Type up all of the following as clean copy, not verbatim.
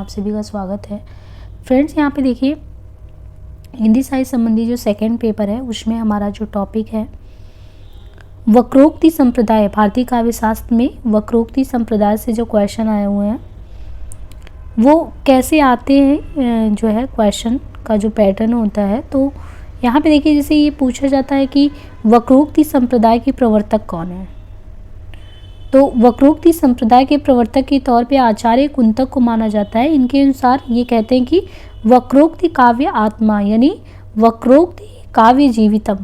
आप सभी का स्वागत है। फ्रेंड्स, यहाँ पे देखिए हिंदी साहित्य संबंधी जो सेकंड पेपर है उसमें हमारा जो टॉपिक है वक्रोक्ति संप्रदाय। भारतीय काव्य शास्त्र में वक्रोक्ति संप्रदाय से जो क्वेश्चन आए हुए हैं वो कैसे आते हैं, जो है क्वेश्चन का जो पैटर्न होता है। तो यहाँ पे देखिए जैसे ये पूछा जाता है कि वक्रोक्ति संप्रदाय के प्रवर्तक कौन है। तो वक्रोक्ति संप्रदाय के प्रवर्तक के तौर पे आचार्य कुंतक को माना जाता है। इनके अनुसार ये कहते हैं कि वक्रोक्ति काव्य आत्मा यानी वक्रोक्ति काव्य जीवितम,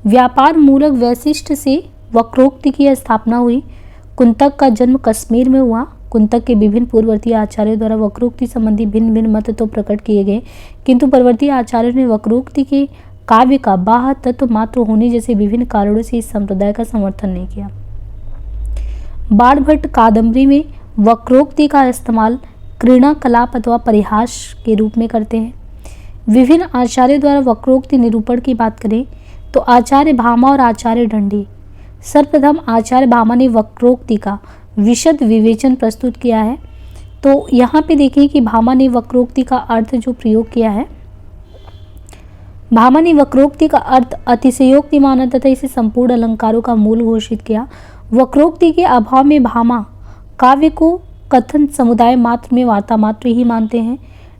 व्यापार मूलक वैशिष्ट से वक्रोक्ति की स्थापना हुई। कुंतक का जन्म कश्मीर में हुआ। कुंतक के विभिन्न पूर्ववर्ती आचार्यों द्वारा वक्रोक्ति संबंधी भिन्न भिन्न मत तो प्रकट किए गए, किंतु परवर्ती आचार्यों ने वक्रोक्ति के काव्य का बाह्य तत्व मात्र होने जैसे विभिन्न कारणों से इस संप्रदाय का समर्थन नहीं किया। बाणभट्ट कादंबरी में वक्रोक्ति का इस्तेमाल क्रीड़ा कलाप अथवा परिहास के रूप में करते हैं। विभिन्न आचार्यों द्वारा वक्रोक्ति निरूपण की बात करें तो आचार्य भामा और आचार्य दंडी। सर्वप्रथम आचार्य भामा ने वक्रोक्ति का विशद विवेचन प्रस्तुत किया है। तो यहाँ पे देखें कि भामा ने वक्रोक्ति का अर्थ जो प्रयोग किया है, भामा ने वक्रोक्ति का अर्थ अतिशयोक्ति माना तथा इसे संपूर्ण अलंकारों का मूल घोषित किया। वक्रोक्ति के अभाव में भामा काव्य को कथन समुदाय मात्र में वार्ता मात्र ही मानते हैं।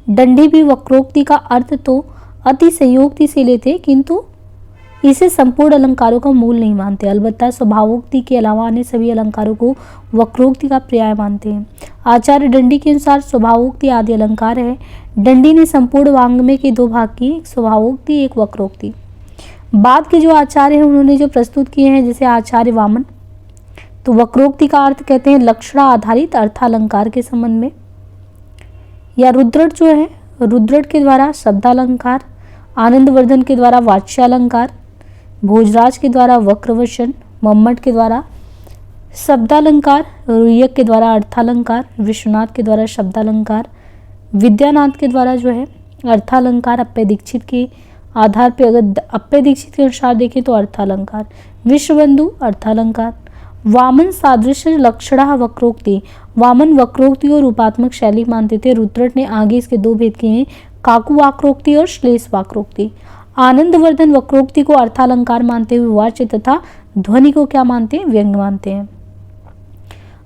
दंडी भी वक्रोक्ति का अर्थ तो अतिशयोक्ति से लेते किंतु इसे संपूर्ण अलंकारों का मूल नहीं मानते, अलबत्ता स्वभावोक्ति के अलावा अन्य सभी अलंकारों को वक्रोक्ति का पर्याय मानते हैं। आचार्य दंडी के अनुसार स्वभावोक्ति आदि अलंकार है। दंडी ने संपूर्ण वाङ्मय के दो भाग किए, एक स्वभावोक्ति एक वक्रोक्ति। बाद के जो आचार्य हैं उन्होंने जो प्रस्तुत किए हैं, जैसे आचार्य वामन, तो वक्रोक्ति का अर्थ कहते हैं लक्षण आधारित अर्थालंकार के संबंध में, या रुद्रट जो है रुद्रट के द्वारा शब्दालंकार, आनंदवर्धन के द्वारा वाच्यालंकार, भोजराज के द्वारा वक्रवचन, मम्मट के द्वारा शब्दालंकार, रुय्यक के द्वारा अर्थालंकार, विश्वनाथ के द्वारा शब्दालंकार, विद्यानाथ के द्वारा जो है अर्थालंकार। अप्पय दीक्षित के आधार पे अगर अप्पय दीक्षित के अनुसार देखें तो अर्थालंकार, विश्वबंधु अर्थालंकार। वामन सादृश्य लक्षणा वक्रोक्ति, वामन वक्रोक्ति और रूपात्मक शैली मानते थे। रुद्रट ने आगे इसके दो भेद किए हैं, काकु वाक्रोक्ति और श्लेष वाक्रोक्ति। आनंदवर्धन वक्रोक्ति को अर्थालंकार मानते हुए वाच्य तथा ध्वनि को क्या मानते हैं, व्यंग मानते हैं।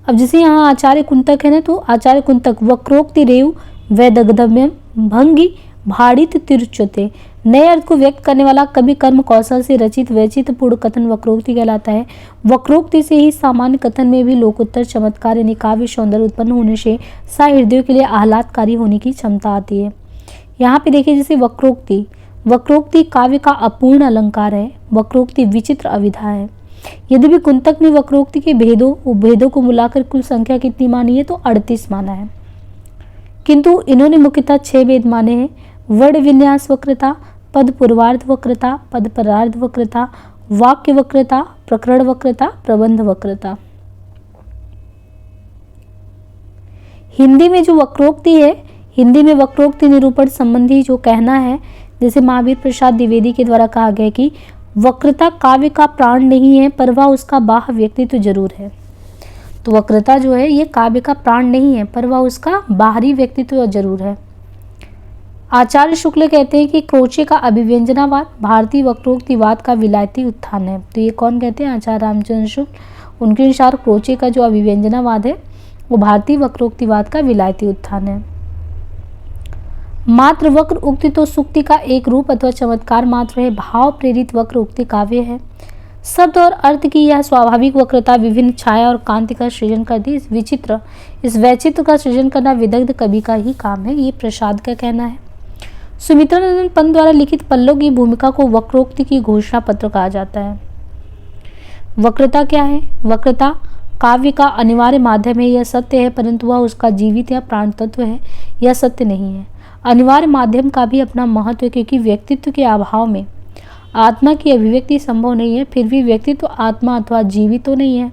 अब जैसे यहाँ आचार्य कुंतक है ना, तो आचार्य कुंतक वक्रोक्ति रेव वैदग्धव्यम भंगी भाड़ित तिरुच्यते, नए अर्थ को व्यक्त करने वाला कवि कर्म कौशल से रचित वैचित पूर्ण कथन वक्रोक्ति कहलाता है। वक्रोक्ति से ही सामान्य कथन में भी लोकोत्तर चमत्कार यानी काव्य सौंदर्य उत्पन्न होने से सहृदयों के लिए आह्लादकारी होने की क्षमता आती है। यहाँ पे देखिए जैसे वक्रोक्ति काव्य का अपूर्ण अलंकार है। वक्रोक्ति विचित्र अविधा है। यद्यपि कुंतक ने वक्रोक्ति के भेदों को मिलाकर कुल संख्या कितनी मानी है, तो 38 माना है, किंतु इन्होंने मुख्यतः 6 भेद माने हैं। वर्ण विन्यास वक्रता, पद पूर्वार्ध वक्रता, पद परार्ध वक्रता, वाक्य वक्रता, प्रकरण वक्रता, प्रबंध वक्रता। हिंदी में जो वक्रोक्ति है, हिंदी में वक्रोक्ति निरूपण संबंधी जो कहना है, जैसे महावीर प्रसाद द्विवेदी के द्वारा कहा गया कि वक्रता काव्य का प्राण नहीं है पर वह उसका बाह्य व्यक्तित्व जरूर है। तो वक्रता जो है ये काव्य का प्राण नहीं है पर वह उसका बाहरी व्यक्तित्व जरूर है। आचार्य शुक्ल कहते हैं कि क्रोचे का अभिव्यंजनावाद भारतीय वक्रोक्तिवाद का विलायती उत्थान है। तो ये कौन कहते हैं, आचार्य रामचंद्र शुक्ल। उनके अनुसार क्रोचे का जो अभिव्यंजनावाद है वो भारतीय वक्रोक्तिवाद का विलायती उत्थान है। मात्र वक्र उक्ति तो सुक्ति का एक रूप अथवा चमत्कार मात्र है। भाव प्रेरित वक्र उक्ति काव्य है। शब्द और अर्थ की यह स्वाभाविक वक्रता विभिन्न छाया और कांति का सृजन करती है। इस वैचित्र का सृजन करना विदग्ध कवि का ही काम है, ये प्रसाद का कहना है। सुमित्रानंदन पंत द्वारा लिखित पल्लव की भूमिका को वक्रोक्ति की घोषणा पत्र कहा जाता है। वक्रता क्या है? वक्रता काव्य का अनिवार्य माध्यम है, यह सत्य है, परंतु वह उसका जीवित या प्राण तत्व है, यह सत्य नहीं है। अनिवार्य माध्यम का भी अपना महत्व है, क्योंकि व्यक्तित्व के अभाव में आत्मा की अभिव्यक्ति संभव नहीं है। फिर भी व्यक्तित्व आत्मा अथवा जीवित तो नहीं है।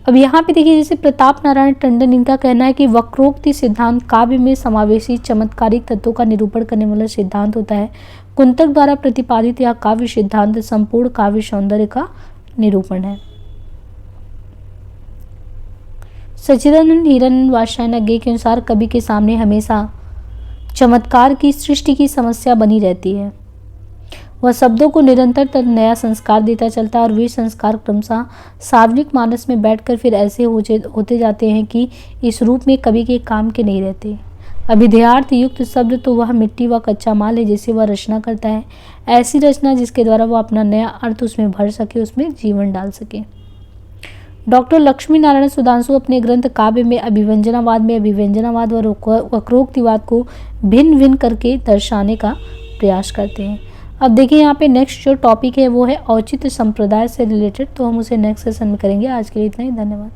अब यहाँ पे देखिए जैसे प्रताप नारायण टंडन, इनका कहना है कि वक्रोक्ति सिद्धांत काव्य में समावेशी चमत्कारिक तत्वों का निरूपण करने वाला सिद्धांत होता है। कुंतक द्वारा प्रतिपादित यह काव्य सिद्धांत संपूर्ण काव्य सौंदर्य का निरूपण है। सच्चिदानंद हिरानंद वात्स्यायन के अनुसार कवि के सामने हमेशा चमत्कार की सृष्टि की समस्या बनी रहती है। वह शब्दों को निरंतर नया संस्कार देता चलता है और वे संस्कार क्रमशः सार्वजनिक मानस में बैठकर फिर ऐसे होते जाते हैं कि इस रूप में कवि के काम के नहीं रहते। अभिधेयार्थ युक्त शब्द तो वह मिट्टी व कच्चा माल है जिसे वह रचना करता है, ऐसी रचना जिसके द्वारा वह अपना नया अर्थ उसमें भर सके, उसमें जीवन डाल सके। डॉक्टर लक्ष्मी नारायण सुधांशु अपने ग्रंथ काव्य में अभिव्यंजनावाद व वक्रोक्तिवाद को भिन्न भिन्न करके दर्शाने का प्रयास करते हैं। अब देखिए यहाँ पे नेक्स्ट जो टॉपिक है वो है औचित्य संप्रदाय से रिलेटेड, तो हम उसे नेक्स्ट सेशन में करेंगे। आज के लिए इतना ही, धन्यवाद।